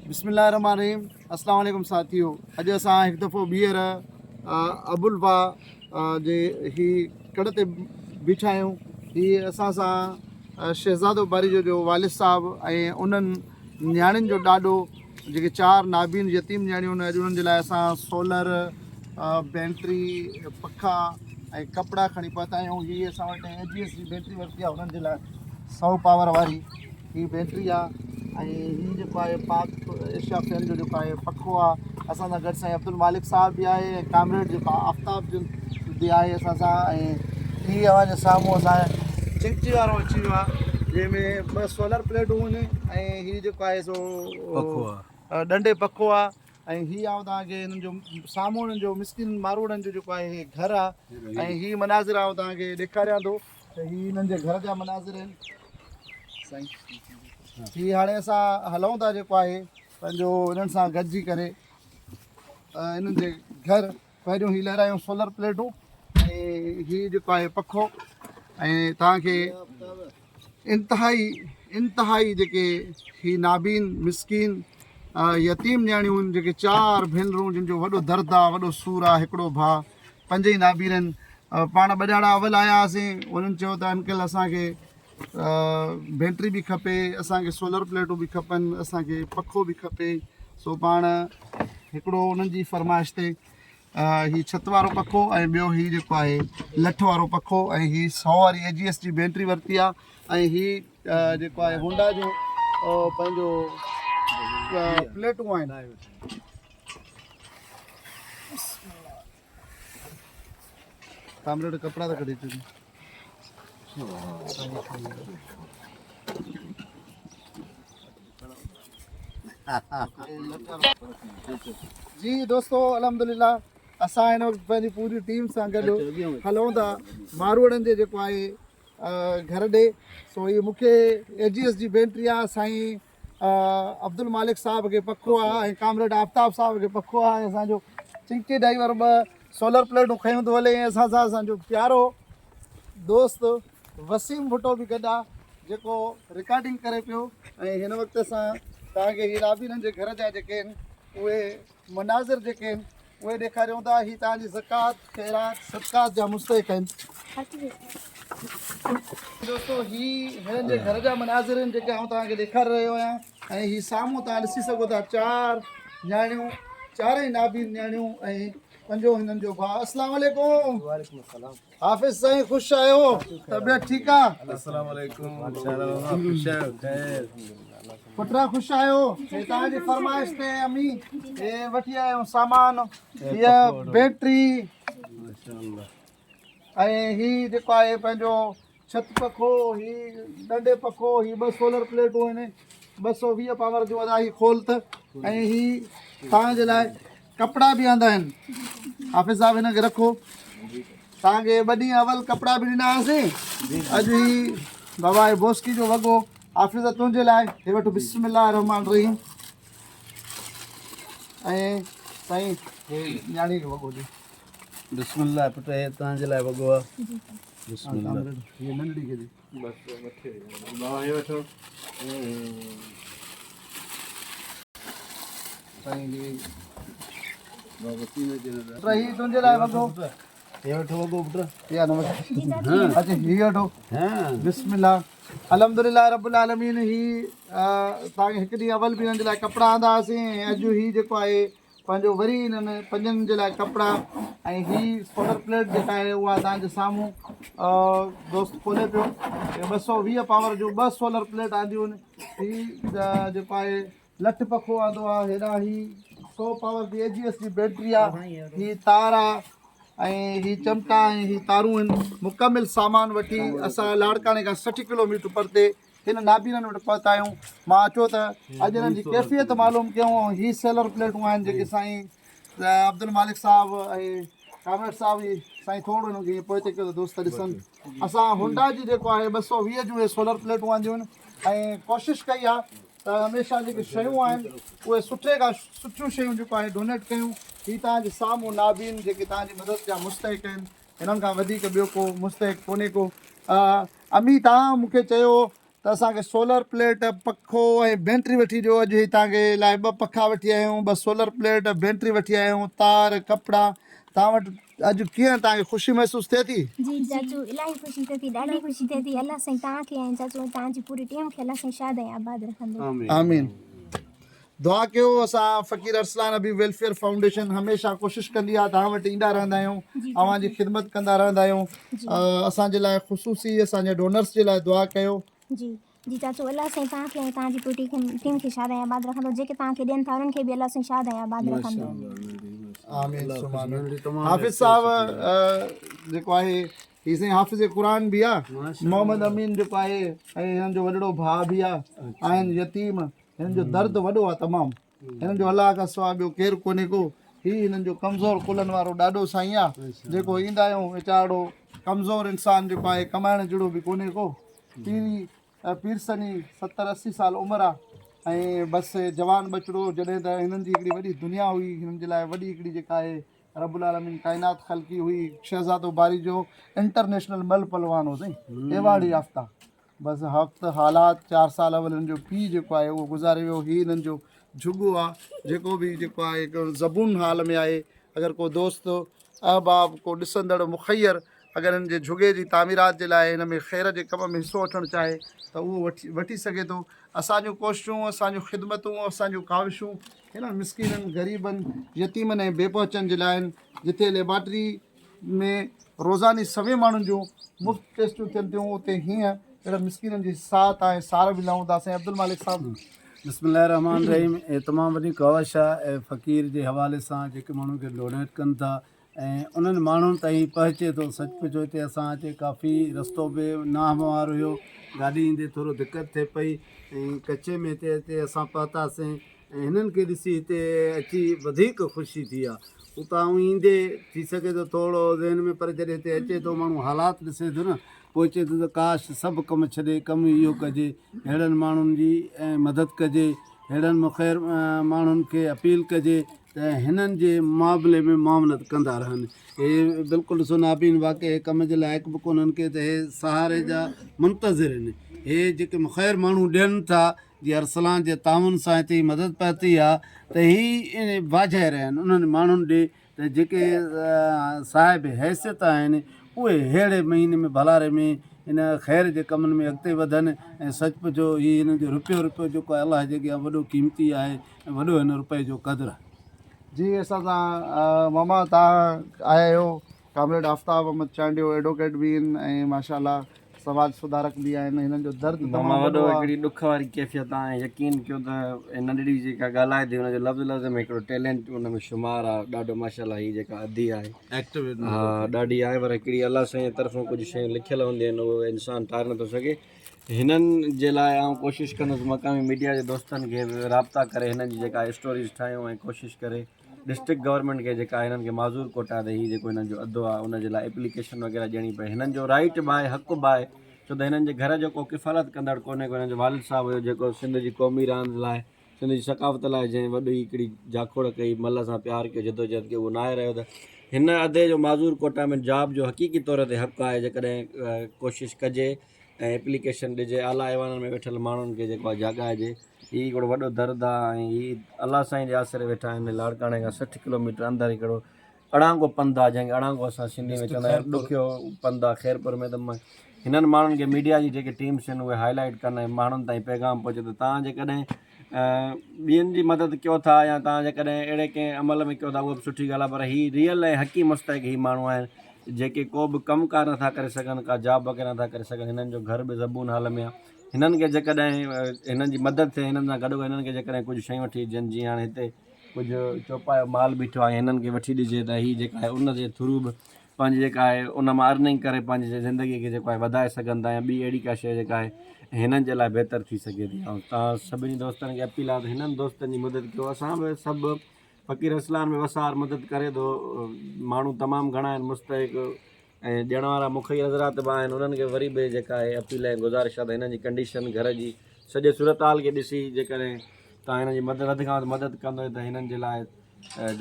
बिस्मिल्लाहिर्रहमानिर्रहीम। अस्सलाम वालेकुम साथियों। अॼु असां हिकु दफ़ो ॿीहर अबुलवा जे ही कड़ ते बीठा आहियूं। हीअ असां सां शहज़ादो बारी जो वालिद साहब ऐं उन्हनि नियाणियुनि जो ॾाॾो जेके 4 नाबीन यतीम नियाणियूं आहिनि, अॼु उन्हनि जे लाइ असां सोलर बैटरी पखा ऐं कपिड़ा खणी पहुता आहियूं। हीअ असां वटि AGS जी बैटरी वरिती आहे उन्हनि जे लाइ 100 पावर वारी ही बैटरी आहे। ऐं हीअ जेको आहे पाक एशिया फैन जो जेको आहे पखो आहे। असां सां गॾु साईं अब्दुल मालिक साहब बि आहे ऐं कामरेड जेको आफ़ताब जो बि आहे असां सां। ऐं हीअ अवां जे साम्हूं असांजे चिमची वारो अची वियो आहे जंहिंमें 2 सोलर प्लेटूं आहिनि ऐं हीअ जेको आहे सो डंडे पखो आहे। ऐं हीअ आऊं तव्हांखे हिननि जो साम्हूं हिननि जो मिस्किन मारूड़नि जो जेको आहे घरु आहे। ऐं हीअ मनाज़िर आऊं तव्हांखे ॾेखारियां थो त हीअ हिननि जे घर जा मनाज़िर आहिनि साईं। हीअ हाणे असां हलूं था जेको आहे पंहिंजो हिननि सां गॾिजी करे हिननि जे घर। पहिरियों हीअ लहरायूं सोलर प्लेटूं ऐं हीअ जेको आहे पखो। ऐं तव्हांखे इंतिहाई जेके ही नाबीन मिसकीन यतीम नियाणियूं आहिनि, जेके 4 भेनरूं जिन जो वॾो दर्द आहे, वॾो सूरु आहे, हिकिड़ो भाउ, 5 ई नाबीन आहिनि। पाण ॿ अवल आया हुआसीं, उन्हनि चयो त अंकल असांखे बैटरी बि खपे, असांखे सोलर प्लेटूं बि खपनि, असांखे पखो बि खपे। सो पाण हिकिड़ो उन्हनि जी फरमाइश ते ही छित वारो पखो ऐं ॿियो हीउ जेको आहे लठ वारो पखो ऐं हीअ 100 वारी AGS जी बैटरी वरिती आहे। ऐं हीअ जेको आहे होंडा जो पंहिंजो प्लेटूं आहिनि। कामरेड कपिड़ा त कढी अचो। जी दोस्तों, अल्हम्दुलिल्लाह असां हिन वक़्तु पंहिंजी पूरी टीम सां गॾु हलूं था मारूड़नि जे जेको आहे घर ॾे। सो हीअ मूंखे AGS जी बैटरी आहे, साईं अब्दुल मालिक साहब खे पखो आहे ऐं कामरेड आफ़ताब साहब खे पखो आहे। असांजो चिंकी ड्राइवर 2 सोलर प्लेटूं खयूं थो हले। ऐं असां सां असांजो प्यारो दोस्त वसीम भुट्टो बि गॾु आहे जेको रिकॉर्डिंग करे पियो। ऐं हिन वक़्तु असां तव्हांखे हीअ नाबीननि जे घर जा जेके आहिनि उहे मनाज़िर जेके आहिनि उहे ॾेखारियूं था। हीअ तव्हांजी ज़कात ख़ैरात सदक़ात जा मुस्तहिक़ आहिनि। दोस्तों हीअ हिननि जे घर जा मनाज़िर आहिनि जेके आउं तव्हांखे ॾेखारे रहियो आहियां। ऐं हीअ साम्हूं तव्हां ॾिसी सघो था 4 नियाणियूं, 4 ई नाबीन नियाणियूं ऐं 5 हिननि जो भाउ। अस्सलाम वालेकुम। वालेकुम अस्सलाम। हाफ़िज़ साईं, ख़ुशि आहियो? तबियत ठीकु आहे? अस्सलाम वालेकुम। पुटरा ख़ुशि आहियो? हे तव्हांजी फरमाइश ते अमी हे वठी आया आहियूं सामान। हीअ बैटरी ऐं हीअ जेको आहे पंहिंजो छत पखो, हीअ डंडे पखो, हीअ 2 सोलर प्लेटूं आहिनि 220 पावर जो अदा ही खोल त। ऐं हीअ तव्हांजे लाइ कपिड़ा बि आंदा आहिनि। हाफ़िज़ साहब हिनखे रखो। तव्हांखे 2 ॾींहं अवल कपिड़ा बि ॾिना हुआसीं। अॼु ही बाबा बोस्की जो वॻो हाफ़िज़ तुंहिंजे लाइ। हे वठो बिस्मिल्लाहिर्रहमानिर्रहीम। ऐं साईं हे न्याणी जो वॻो ॾे। बिस्मिल्लाह पुट, हे तव्हांजे लाइ वॻो आहे। बिस्मिल्लाह। ये नंढड़ी के दी बस मथे बाबा हे वठो। साईं ये बाबा सीने जे नज़र रही तुंहिंजे लाइ वॻो। हे वठो वॻो पुट। या नमस्ते। अच्छा हीअ वठो। हां बिस्मिल्लाह। अल्हम्दुलिल्लाह रब्बुल आलमीन। ही तव्हांखे 1 ॾींहुं अवल बि हिननि जे लाइ कपिड़ा आंदा हुआसीं। ऐं अॼु ही जेको आहे पंहिंजो वरी हिननि 5 जे लाइ कपिड़ा ऐं ही सोलर प्लेट जेका आहे उहा तव्हांजे साम्हूं दोस्त खोले पियो। 220 पावर जो 2 सोलर प्लेट आंदियूं आहिनि। ही जेको आहे लठ पखो आंदो आहे। हेॾां ही 100 पावर जी AGS जी बैटरी आहे। ही तार आहे ऐं ही चमका ऐं ही तारूं आहिनि। मुकमिल सामान वठी असां लाड़काने खां 60 किलोमीटर परते हिन नाबीननि वटि पहुता आहियूं। मां अचो त अॼु हिननि जी कैफ़ियत मालूम कयूं। ही सोलर प्लेटूं आहिनि जेके साईं अब्दुल मालिक साहब ऐं कामरेड साहब जी साईं थोरो हिनखे ईअं पोइ कयो त दोस्त ॾिसनि। असां होंडा जी जेको आहे 220 जूं सोलर प्लेटूं आंदियूं आहिनि। ऐं कोशिशि कई आहे त हमेशह जेके शयूं आहिनि उहे सुठे खां सुठियूं शयूं जेको आहे डोनेट कयूं। ही तव्हांजे साम्हूं नाबीन जेके तव्हांजी मदद जा मुस्तहिक़ आहिनि। हिननि खां वधीक ॿियो को मुस्तहिक़ कोन्हे को। अमी तव्हां मूंखे चयो त असांखे सोलर प्लेट पखो ऐं बैटरी वठी ॾियो। अॼु तव्हांखे लाइ 2 पखा वठी आया आहियूं, 2 सोलर प्लेट, बैटरी वठी आया आहियूं, तार कपिड़ा। तव्हां वटि अॼु कीअं तव्हांखे ख़ुशी महसूसु थिए थी? जी चाचू इलाही ख़ुशी थिए थी, ॾाढी ख़ुशी थिए थी। अलाह साईं तव्हांखे ऐं चाचू तव्हांजी पूरी टीम खे अलाह साईं शाद ऐं आबाद रखंदो। आमीन। दुआ कयो। असां फ़क़ीर अरसलान अबी वेलफेयर फाउंडेशन हमेशह कोशिशि कंदी आहे तव्हां वटि ईंदा रहंदा आहियूं, तव्हांजी ख़िदमत कंदा रहंदा आहियूं। असांजे लाइ ख़ुशूसी असांजे डोनर्स जे लाइ दुआ कयो। जी जी चाचू अलाह साईं तव्हांखे ऐं तव्हांजी पूरी टीम खे शाद ऐं आबाद रखंदो। जेके तव्हांखे ॾियनि था उन्हनि खे बि अलाह साईं शाद ऐं आबाद रखंदो। आमीन सुमा आमीन। हाफ़िज़ साहब जेको आहे ही साईं हाफ़िज़ क़ुरान बि आहे, मोहम्मद अमीन जेको आहे ऐं हिननि जो वॾड़ो भाउ बि आहे, आहिनि यतीम। हिननि जो दर्दु वॾो आहे तमामु। हिननि जो अलाह खां सवाइ ॿियो केरु कोन्हे को। ही हिननि जो कमज़ोर कुलनि वारो ॾाढो साईं आहे, जेको ईंदा आहियूं वीचारो कमज़ोर इंसानु जेको आहे, कमाइण जहिड़ो बि कोन्हे को। पीरसनी 70-80 साल उमिरि आहे ऐं बसि जवान बचिड़ो। जॾहिं त हिननि जी हिकिड़ी वॾी दुनिया हुई, हिननि जे लाइ वॾी हिकिड़ी जेका आहे रब्बुल आलमीन काइनात ख़ल्क़ी हुई। शहज़ादो बारी जो इंटरनेशनल मल पलवान हो साईं, एवार्ड याफ़्ता। बसि वक़्तु हालात 4 साल अवल हिननि जो पीउ जेको आहे उहो गुज़ारे वियो। ही हिननि जो झुॻो आहे जेको बि जेको आहे हिकु ज़बून हाल में आहे। अगरि को दोस्त अहबाब को ॾिसंदड़ मुख़ैर अगरि हिन जे झुॻे जी तामीरात जे लाइ हिन में ख़ैर जे कम में हिसो वठणु चाहे त उहो वठी सघे थो। असांजूं कोशिशूं, असांजूं ख़िदमतूं, असांजूं काविशूं हिननि मिसकिननि ग़रीबनि यतीमनि ऐं बेपहुचनि जे लाइ आहिनि। जिथे लेबॉर्ट्री में रोज़ानी सभई माण्हुनि जूं मुफ़्त टेस्टियूं थियनि थियूं, उते हीअं अहिड़ा मिसकिननि जी साथ ऐं सार बि लहूं था। साईं अब्दुल मालिक साहब बिस्मिल्लाहिर्रहमानिर्रहीम। तमामु वॾी कवश आहे ऐं फ़क़ीर जे हवाले सां जेके माण्हू खे डोनेट कनि था ऐं उन्हनि माण्हुनि ताईं पहुचे थो। सचमुच हिते असां अचे काफ़ी रस्तो बि नाहमवार हुयो, गाॾी ईंदे थोरो दिक़त थिए पई ऐं कचे में हिते असां पहुतासीं ऐं हिननि खे ॾिसी हिते अची वधीक ख़ुशी थी आहे। उतां ईंदे थी सघे थो थोरो ज़हन में, पर जॾहिं हिते अचे थो माण्हू हालात ॾिसे थो न, पोइ चए थो त काश सभु कमु छॾे कमु इहो कजे, अहिड़नि माण्हुनि जी ऐं मदद कजे, अहिड़नि मुख़ैर माण्हुनि खे अपील कजे त हिननि जे मुक़ाबले में मामलत कंदा रहनि। हे बिल्कुलु सुनाबीन वाक़ई कम जे लाइक़ बि कोन्हनि के त हे सहारे जा मुंतज़िर आहिनि। हे जेके मुख़ैर माण्हू ॾियनि था, जीअं अरसलान जे ताउन सां हिते मदद पहुती आहे, त ही वाजाए रहिया आहिनि उन्हनि माण्हुनि ॾे त जेके साहिब हैसियत आहिनि उहे अहिड़े महीने में भलारे में इन ख़ैर जे कमनि में अॻिते वधनि ऐं सचमुच ही हिन जो रुपयो जेको आहे अलाह जे अॻियां वॾो क़ीमती आहे ऐं वॾो हिन रुपए जो क़दुरु आहे। जी असां सां मामा तव्हां आया आहियो, कामरेड आफ़ताब अहमद चांडियो एडवोकेट बि आहिनि ऐं माशाल्लाह समाज सुधारक बि आहिनि। हिननि जो दर्द मामा वॾो हिकिड़ी ॾुख वारी कैफ़ियत आहे। यकीन कयो त नंढड़ी जेका ॻाल्हाए थी हुनजो लफ़्ज़ में हिकिड़ो टैलेंट हुन में शुमार आहे ॾाढो। माशाल्लाह ही जेका अदी आहे एक्टिव हा ॾाढी आहे, पर हिकिड़ी अलाह साईं तरफ़ां कुझु शयूं लिखियल हूंदियूं आहिनि उहो इंसानु ठाहे नथो सघे। हिननि जे लाइ आउं कोशिशि कंदुसि मक़ामी मीडिया जे दोस्तनि खे राब्ता करे हिननि जी जेका स्टोरीज़ ठाहियूं ऐं कोशिशि करे डिस्ट्रिक्ट गवर्नमेंट खे जेका हिननि खे माज़ूर कोटा ते हीउ जेको हिननि जो अदो आहे उनजे लाइ एप्लीकेशन वग़ैरह ॾियणी पए। हिननि जो राइट बि आहे, हक़ु बि आहे, छो त हिननि जे घर जो को किफ़ालत कंदड़ कोन्हे को। हिननि जो वालिद साहब हुयो जेको सिंध जी क़ौमी रांदि लाइ, सिंध जी सकाफ़त लाइ जंहिं वॾी हिकिड़ी जाखोड़ कई, मल सां प्यारु कयो, जदोजहद कयो, उहो न आहे रहियो। त हिन अदे जो माज़ूर कोटा में जॉब जो हक़ीक़ी तौर ते हक़ु आहे जेकॾहिं कोशिशि कजे ऐं एप्लीकेशन ॾिजे, आला ऐवाननि में वेठल माण्हुनि खे जेको आहे जाॻाइजे। हीउ हिकिड़ो वॾो दर्द आहे ऐं हीउ अलाह साईं जे आसिरे वेठा आहिनि। लाड़काणे खां 60 किलोमीटर अंदरि हिकिड़ो अड़ांगो पंधु आहे, जंहिंखे अड़ांगो असां सिंधी में चवंदा आहियूं, ॾुखियो पंधु आहे ख़ैरपुर में। त हिननि माण्हुनि खे मीडिया जी जेके टीम्स आहिनि उहे हाईलाइट कनि ऐं माण्हुनि ताईं पैगाम पहुचे। त तव्हां जेकॾहिं ॿियनि जी मदद कयो था या तव्हां जेकॾहिं अहिड़े कंहिं अमल में कयो था उहा बि सुठी ॻाल्हि आहे, पर हीअ रियल ऐं हक़ी मुस्तहिक़ ही माण्हू आहिनि जेके को बि कमुकारु नथा करे सघनि, का जॉब वग़ैरह नथा करे सघनि। हिननि जो घर बि ज़बून हाल में आहे। हिननि खे जेकॾहिं हिननि जी मदद थिए, हिननि सां गॾु हिननि खे जेकॾहिं कुझु शयूं वठी ॾियनि, जीअं हाणे हिते कुझु चौपायो माल बीठो आहे, हिननि खे वठी ॾिजे त हीअ जेका आहे उन जे थ्रू बि पंहिंजी जेका आहे उन मां अर्निंग करे पंहिंजी ज़िंदगीअ खे जेको आहे वधाए सघनि था, या ॿी अहिड़ी का शइ जेका आहे हिननि जे लाइ बहितर थी सघे थी। ऐं तव्हां सभिनी दोस्तनि खे अपील आहे त हिननि दोस्तनि जी मदद कयो। असां बि सभु फ़क़ीर अरसलान में वसार मदद करे थो, माण्हू तमामु घणा आहिनि मुस्तहिक़ ऐं ॾियण वारा मुख़ी हज़रात बि आहिनि। उन्हनि खे वरी बि जेका आहे अपील ऐं गुज़ारिश आहे त हिननि जी कंडीशन घर जी सॼे सूरत हाल खे ॾिसी जेकॾहिं तव्हां हिननि जी मदद वधि खां वधि मदद कंदो त हिननि जे लाइ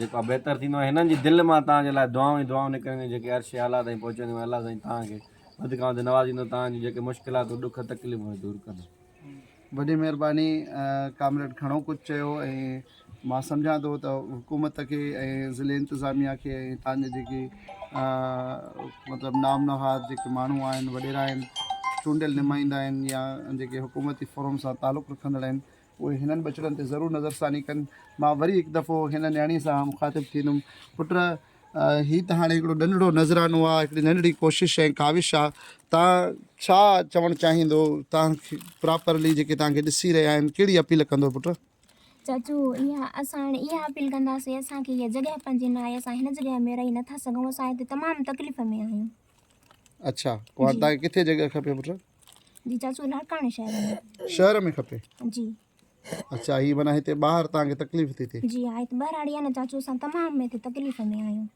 जेको आहे बहितर थींदो। हिननि जी दिलि मां तव्हांजे लाइ दुआऊं ई दुआऊं निकिरंदियूं जेके अर्श आला ताईं पहुचंदियूं। अलाह साईं तव्हांखे वधि खां वधि नवाज़ींदो, तव्हांजी जेके मुश्किलात ॾुख तकलीफ़ूं दूर कंदो। वॾी महिरबानी कामरेड घणो कुझु चयो ऐं मां सम्झां थो त हुकूमत खे ऐं ज़िले इंतिज़ामिया खे ऐं तव्हांजे जेके मतिलबु नाम नहाद जेके माण्हू आहिनि वॾेरा आहिनि चूंडियल नुमाइंदा आहिनि या जेके हुकूमती फ़ोरम सां तालुक़ु रखंदड़ आहिनि उहे हिननि बचड़नि ते ज़रूरु नज़रसानी कनि। मां वरी हिकु दफ़ो हिन न्याणी सां मुखातिबु थींदुमि, पुट हीअ त हाणे हिकिड़ो नंढिड़ो नज़रानो आहे, हिकिड़ी नंढड़ी कोशिशि ऐं काविश आहे, तव्हां छा चवणु चाहींदो, तव्हांखे प्रॉपरली जेके तव्हांखे ॾिसी रहिया आहिनि कहिड़ी अपील कंदो पुट? चाचू असां हाणे इहा अपील कंदासीं, असांखे इहा जॻह पंहिंजी न आहे, असां हिन जॻह में रही नथा सघूं, असां हिते तमामु तकलीफ़ में आहियूं। अच्छा, पोइ हाणे तव्हांखे किथे जॻह खपे पुट? जी चाचू, लाड़काणे शहर में खपे? जी। अच्छा, हीअ माना हिते ॿाहिरि तव्हांखे तकलीफ़ थी थिए? जी हा, हिते ॿाहिराड़ी आहे न चाचू, असां तमामु में हिते तकलीफ़ में आहियूं।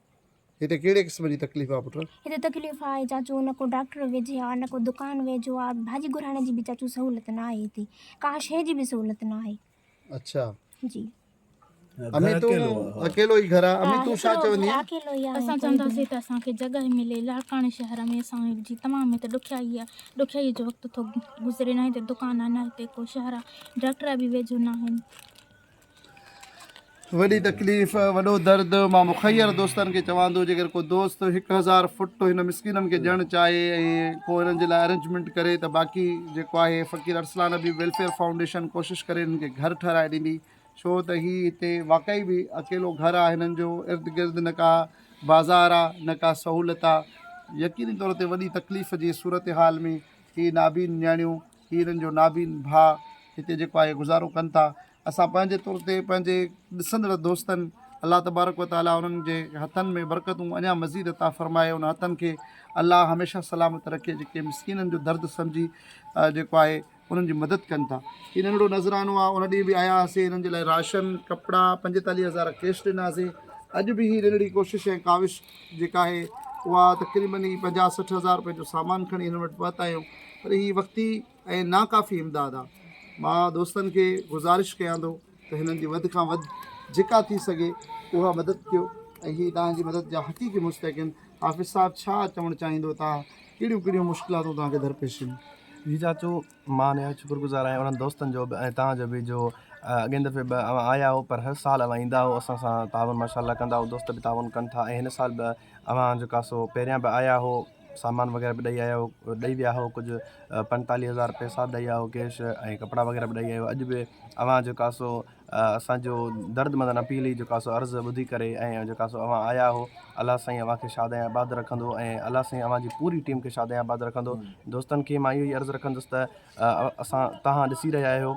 हिते कहिड़े क़िस्म जी तकलीफ़ आहे पुट? हिते तकलीफ़ आहे चाचू, न को डॉक्टर वेझे आहे, न को दुकानु वेझो आहे, भाॼी घुराइण जी बि चाचू सहूलियत न आहे हिते, का शइ जी बि सहूलियत न आहे। अच्छा, जी। अमी तूं अकेलो ई घर आहे? अमी तूं छा चवंदी आहे? अकेलो ई आहे। असां चवंदासीं त असांखे जॻह मिले। लाड़काणे शहर में असांजी तमामु हिते ॾुखियाई आहे, ॾुखियाई जो वक़्तु थो गुज़रे, न हिते दुकान आहे, न हिते को शहर आहे, डॉक्टर बि वेझो न आहिनि। वॾी तकलीफ़, वॾो दर्द। मां मुखैर दोस्तनि खे चवां थो, जेकर को दोस्त 1000 फुट हिन मिसकिननि खे ॾियणु चाहे ऐं को हिननि जे लाइ अरेंजमेंट करे त बाक़ी जेको आहे फ़क़ीर अरसलान हबीब वेलफेयर फाउंडेशन कोशिशि करे हिननि खे घर ठाराए ॾींदी, छो त हीअ हिते वाक़ई बि अकेलो घरु आहे, हिननि जो इर्द गिर्द न का बाज़ार आहे, न का सहूलियत आहे। यकीनी तौर ते वॾी तकलीफ़ जी सूरत हाल में हीअ नाबीन नियाणियूं, हीअ हिननि जो नाबीन भाउ हिते जेको आहे गुज़ारो कनि था। असां पंहिंजे तौर ते पंहिंजे ॾिसंदड़ दोस्तनि, अलाह तबारक व ताला उन्हनि जे हथनि में बरकतूं अञा मज़ीद अता फ़रमाए, उन हथनि खे अलाह हमेशह सलामत रखे, जेके मिसकिननि जो दर्द सम्झी जेको आहे उन्हनि जी मदद कनि था। हीअ नंढिड़ो नज़रानो आहे, उन ॾींहुं बि आया हुआसीं, हिननि जे लाइ राशन, कपिड़ा, 45,000 कैश ॾिनासीं। अॼु बि हीअ नंढड़ी कोशिशि ऐं काविश जेका आहे उहा तक़रीबन ई 50-60 हज़ार रुपए जो सामान खणी हिन वटि पहुता आहियूं, पर हीअ वक़्ती ऐं नाकाफ़ी इमदाद आहे। मां दोस्तनि खे गुज़ारिश कयां थो त हिननि जी वधि खां वधि जेका थी सघे उहा मदद कयो ऐं हीअ तव्हांजी मदद जा हक़ीक़ी मुस्तहिक़। हाफ़िज़ साहब छा चवणु चाहींदो, तव्हां कहिड़ियूं कहिड़ियूं मुश्किलातूं तव्हांखे दरपेश आहिनि? जी चाचू, मां नया शुक्रगुज़ार आहियां उन्हनि दोस्तनि जो बि ऐं तव्हांजो बि जो अॻे दफ़े बि आया हो, पर हर साल ईंदा हो, असां सां तावन माशाल्लाह कंदा हो, दोस्त बि तावन कनि था। ऐं हिन साल बि जेका सो पहिरियां बि आया हो, सामान वग़ैरह बि ॾेई विया हो, कुझु 45,000 पैसा ॾेई विया हो कैश, ऐं कपिड़ा वग़ैरह बि ॾेई आया हो। अॼु बि जेका सो असांजो दर्दमंद अपील ई जेका सो अर्ज़ु ॿुधी करे ऐं जेका सो आया हो, अलाह साईं अव्हांखे शाद ऐं आबाद रखंदो ऐं अलाह साईं अव्हांजी पूरी टीम खे शाद ऐं आबाद रखंदो। दोस्तनि खे मां इहो ई अर्ज़ु रखंदुसि त असां तव्हां ॾिसी रहिया आहियो,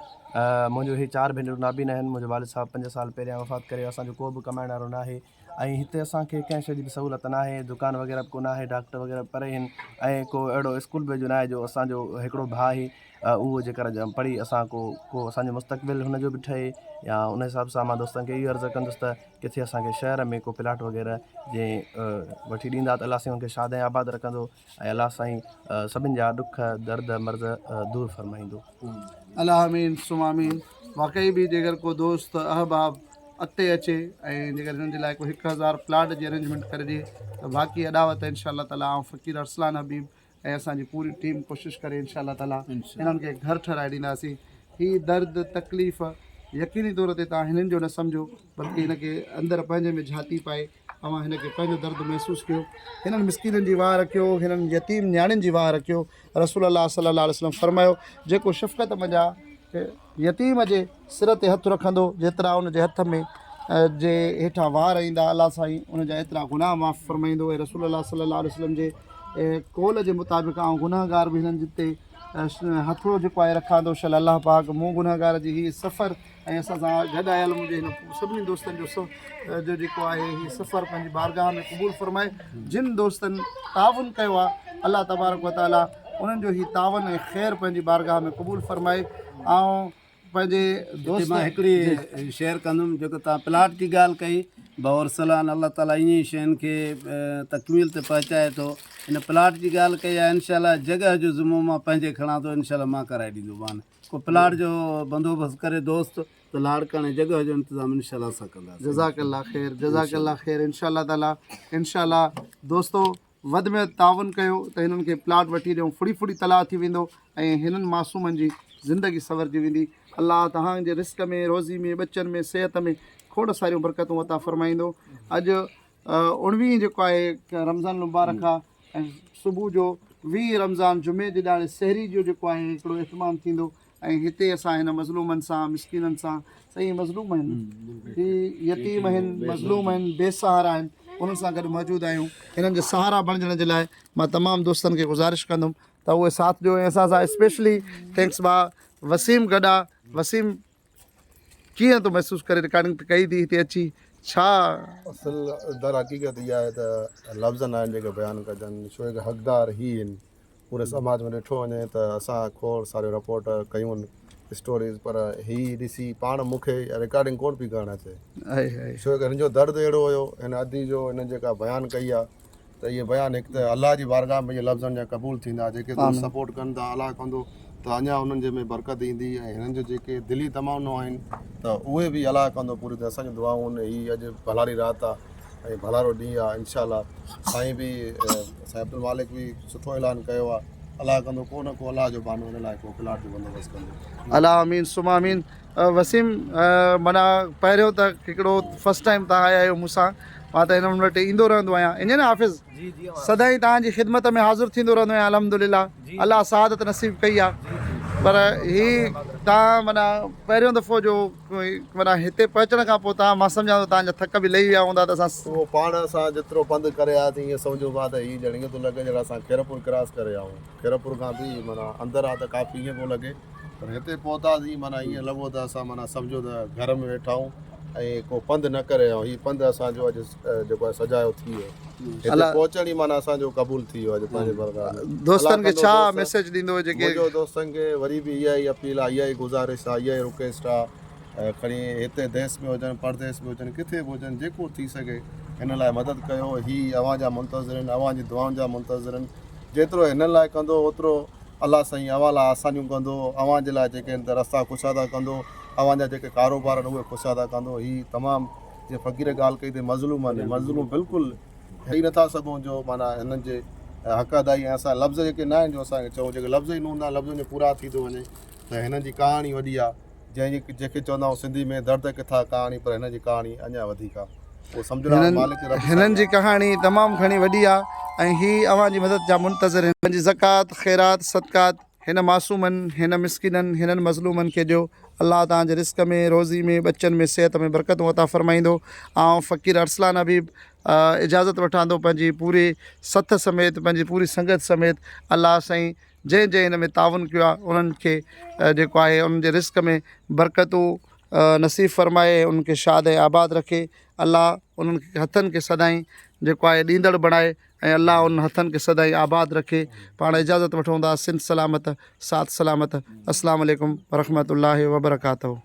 मुंहिंजो इहे 4 भेनरूं नाबीन आहिनि। मुंहिंजो वालिद साहिबु 5 साल पहिरियां वफ़ात करे, असांजो को बि कमाइण वारो न आहे ऐं हिते असांखे कंहिं शइ जी बि सहूलियत न आहे, दुकान वग़ैरह बि कोन आहे, डॉक्टर वग़ैरह परे आहिनि ऐं को अहिड़ो स्कूल बि जो न आहे। जो असांजो हिकिड़ो भाउ आहे, उहो जेकर पढ़ी असां को असांजो मुस्तक़बिल हुनजो बि ठहे, या उन हिसाब सां मां दोस्तनि खे इहो अर्ज़ु कंदुसि त किथे असांखे शहर में को प्लाट वग़ैरह जीअं वठी ॾींदा त अलाह साईं हुनखे शाद ऐं आबाद रखंदो ऐं अलाह साईं सभिनि जा ॾुख दर्द मर्ज़ दूरि फ़रमाईंदो। अलाह आमीन सुम आमीन। वाक़ई बि जेकर को दोस्त अहबाब अॻिते अचे ऐं जेकर हिननि जे लाइ को 1000 प्लाट जी अरेंजमेंट करे ॾिए त बाक़ी अॾावत इंशा अल्लाह ताला ऐं फ़क़ीर अरसलान हबीब ऐं असांजी पूरी टीम कोशिशि करे इंशा अल्लाह ताला हिननि खे घर ठहिराए ॾींदासीं। हीअ दर्द तकलीफ़ यकीनी तौर ते तव्हां हिननि जो न सम्झो, बल्कि हिनखे अंदरि पंहिंजे में झाती पाए तव्हां हिनखे पंहिंजो दर्द महसूसु कयो। हिननि मिसकिननि जी वाह रखियो, हिननि यतीम नियाणियुनि जी वाह रखियो। रसूल अल्लाह सल्लल्लाहु अलैहि वसल्लम फरमायो, जेको शफ़क़त मञा यतीम जे सिर ते हथु रखंदो, जेतिरा उनजे हथ में जे हेठां वार ईंदा, अलाह साईं उनजा एतिरा गुनाह माफ़ फरमाईंदो। ऐं रसूल अल्लाह सल्लल्लाहु अलैहि वसल्लम जे कौल जे मुताबिक़ आउं गुनाहगार बि हिननि जिते हथो जेको आहे रखां थो। शल अलाह पाक मूं गुनाहगार जी हीअ सफ़र ऐं असां सां गॾु आयल मुंहिंजे हिन सभिनी दोस्तनि जो जेको आहे हीअ सफ़र पंहिंजी बारगाह में क़बूल फरमाए। जिन दोस्तनि ताउन कयो आहे, अलाह तबारक व ताला उन्हनि जो हीअ ताउन ऐं ख़ैर पंहिंजी बारगाह में क़बूल फरमाए। ऐं पंहिंजे दोस्त मां हिकिड़ी शेयर कंदुमि, जेको तव्हां प्लाट जी ॻाल्हि कई, बावर सलान अलाह ताला ईअं ई शयुनि खे तकमील ते पहुचाए थो। हिन प्लाट जी ॻाल्हि कई आहे, इनशाला जॻह जो ज़िमो मां पंहिंजे खणा थो, इनशाला मां कराए ॾींदोमान। को प्लाट जो बंदोबस्तु करे दोस्त त लाड़काणे जॻह जो इंतज़ाम इनशाला असां कंदासीं। जज़ाकल्ला ख़ैर, जज़ाकल्ला ख़ैर। इंशा अल्लाह ताला, इंशा अल्लाह दोस्तो वधि में तावन कयो त हिननि खे प्लाट वठी ॾियूं, फुड़ी तलाह थी वेंदो ऐं हिननि मासूमनि जी ज़िंदगी सवरजी वेंदी। अलाह तव्हांजे रिस्क में, रोज़ी में, बचनि में, सिहत में खोड़ सारियूं बरकतूं अता फ़रमाईंदो। अॼु 19 जेको आहे रमज़ान मुबारक आहे ऐं सुबुह जो 20 रमज़ान जुमे जे ॾाढे सहरी जो जेको आहे हिकिड़ो इतमामु थींदो ऐं हिते असां हिन मज़लूमनि सां, मिसकिननि सां, सही मज़लूम आहिनि, ही यतीम आहिनि, मज़लूम आहिनि, बेसहारा आहिनि, उन्हनि सां गॾु मौजूदु आहियूं। हिननि जो सहारा बणिजण जे लाइ मां तमामु दोस्तनि खे गुज़ारिश कंदुमि त उहे साथ ॾियो ऐं असां सां स्पेशली थैंक्स भाउ वसीम गॾु आहे। वसीम कीअं तूं महसूसु करे रिकॉर्डिंग कई थी हिते अची, छा? असल दर हक़ीक़त इहा आहे त लफ़्ज़ आहिनि जेके बयानु कजनि, छो जो हक़दार ई आहिनि। पूरे समाज में ॾिठो वञे त असां खोड़ सारे रिपोर्ट कयूं आहिनि स्टोरीज़, पर हीअ ॾिसी पाण मूंखे रिकॉर्डिंग कोन पई करणु अचे, छो जो हिन जो दर्द अहिड़ो हुयो। हिन अदी जो हिन जेका बयानु कई आहे त इहे बयानु हिकु त अलाह जी बारगाह में इहे लफ़्ज़नि जा क़बूल थींदा, जेके तूं सपोर्ट कनि था अलाह कंदो त अञा उन्हनि जे में बरकत ईंदी। ऐं हिननि जो जेके दिली तमन्ना आहिनि त उहे बि अलाह कंदो पूरी तरह। असांजी दुआऊं आहिनि, हीअ अॼु भलारी राति आहे ऐं भलारो ॾींहुं आहे। इंशाअल्लाह साईं बि साईं अब्दुल मालिक बि सुठो ऐलान कयो आहे, अलाह कंदो को न को अलाह जो बानो हिन लाइ को प्लाट जो बंदोबस्तु कंदो। अलाह अमीन सुमा अमीन। वसीम माना पहिरियों त हिकिड़ो फस्ट टाइम तव्हां आया आहियो मूंसां, मां त हिन वटि ईंदो रहंदो आहियां, ईअं न हाफ़िज़? सदाईं तव्हांजी ख़िदमत में हाज़िर थींदो रहंदो आहियां अल्हम्दुलिल्लाह। अलाह सआदत नसीब कई आहे। पर ही तव्हां माना पहिरियों दफ़ो जो माना हिते पहुचण खां पोइ तव्हां, मां सम्झां थो तव्हांजा थक बि लही विया हूंदा त असां उहो पाण असां जेतिरो पंधु करे आयासीं ईअं सम्झो पिया त हीअ ॼण ईअं थो लॻे ॼण असां खैरपुर क्रॉस करे आया आहियूं। खैरपुर खां बि माना अंदरि आहे त काफ़ी ईअं पियो लॻे, पर हिते पहुतासीं माना ईअं लॻो त असां माना सम्झो त घर में वेठा आहियूं ऐं को पंधु न करे आहियूं। हीअ पंधु असांजो अॼु जेको आहे सजायो थी वियो, हिते पहुचण ई माना असांजो क़बूल थी वियो अॼु पंहिंजे बरगाह में। दोस्तनि खे छा मैसेज ॾींदो जेके? मुंहिंजो दोस्तनि खे वरी बि इहा ई अपील आहे, इहा ई गुज़ारिश आहे, इहा ई रिक्वेस्ट आहे, खणी हिते देश में हुजनि, परदेश में हुजनि, किथे बि हुजनि, जेको थी सघे हिन लाइ मदद कयो। हीअ अव्हां जा मुंतज़िर आहिनि, अव्हां जी दुआउनि जा मुंतज़िर आहिनि। जेतिरो हिन लाइ कंदो ओतिरो अलाह साईं अव्हां लाइ आसानियूं कंदो, अव्हां जे लाइ जेके आहिनि त रस्ता कुशादा कंदो, अव्हां जा जेके कारोबार आहिनि उहे कुशादा कंदो। हीअ तमामु जीअं फ़क़ीर ॻाल्हि कई त मज़लूम आहिनि, मज़लूम बिल्कुलु ॾेई नथा सघूं जो माना हिननि जे हक़ अदाई। ऐं असां लफ़्ज़ जेके न आहिनि जो असांखे चऊं, जेके लफ़्ज़ ई न हूंदा लफ़्ज़नि जो पूरा थी थो वञे त हिननि जी कहाणी वॾी आहे। जंहिंखे चवंदा आहियूं सिंधी में दर्द किथां कहाणी, पर हिन जी कहाणी अञा वधीक आहे। उहो सम्झो हिननि जी कहाणी तमामु घणी वॾी आहे ऐं हीअ अव्हां जी मदद जा मुंतज़िर आहिनि। पंहिंजी ज़कात, ख़ैरात, सदक़ात हिन मासूमनि, हिन मिसकिननि, हिननि मज़लूमनि खे ॾियो। अलाह तव्हांजे रिस्क में, रोज़ी में, बचनि में, सिहत में बरकतूं अता फ़रमाईंदो। ऐं फ़क़ीर अरसलान हबीब इजाज़त वठां थो पंहिंजी पूरी सथ समेत, पंहिंजी पूरी संगत समेत। अलाह साईं जंहिं हिन में ताउन कयो आहे उन्हनि खे जेको आहे उन्हनि जे रिस्क में बरकतूं नसीब फ़रमाए, उन्हनि खे शाद ऐं आबाद रखे। अलाह उन्हनि खे हथनि खे सदाईं जेको आहे ॾींदड़ बणाए ऐं अलाह उन हथनि खे सदाईं आबाद रखे। पाण इजाज़त वठूं था। सिंध सलामत, साथ सलामत। अस्सलाम वालेकुम वरहमतुल्लाहि वबरकातुहू।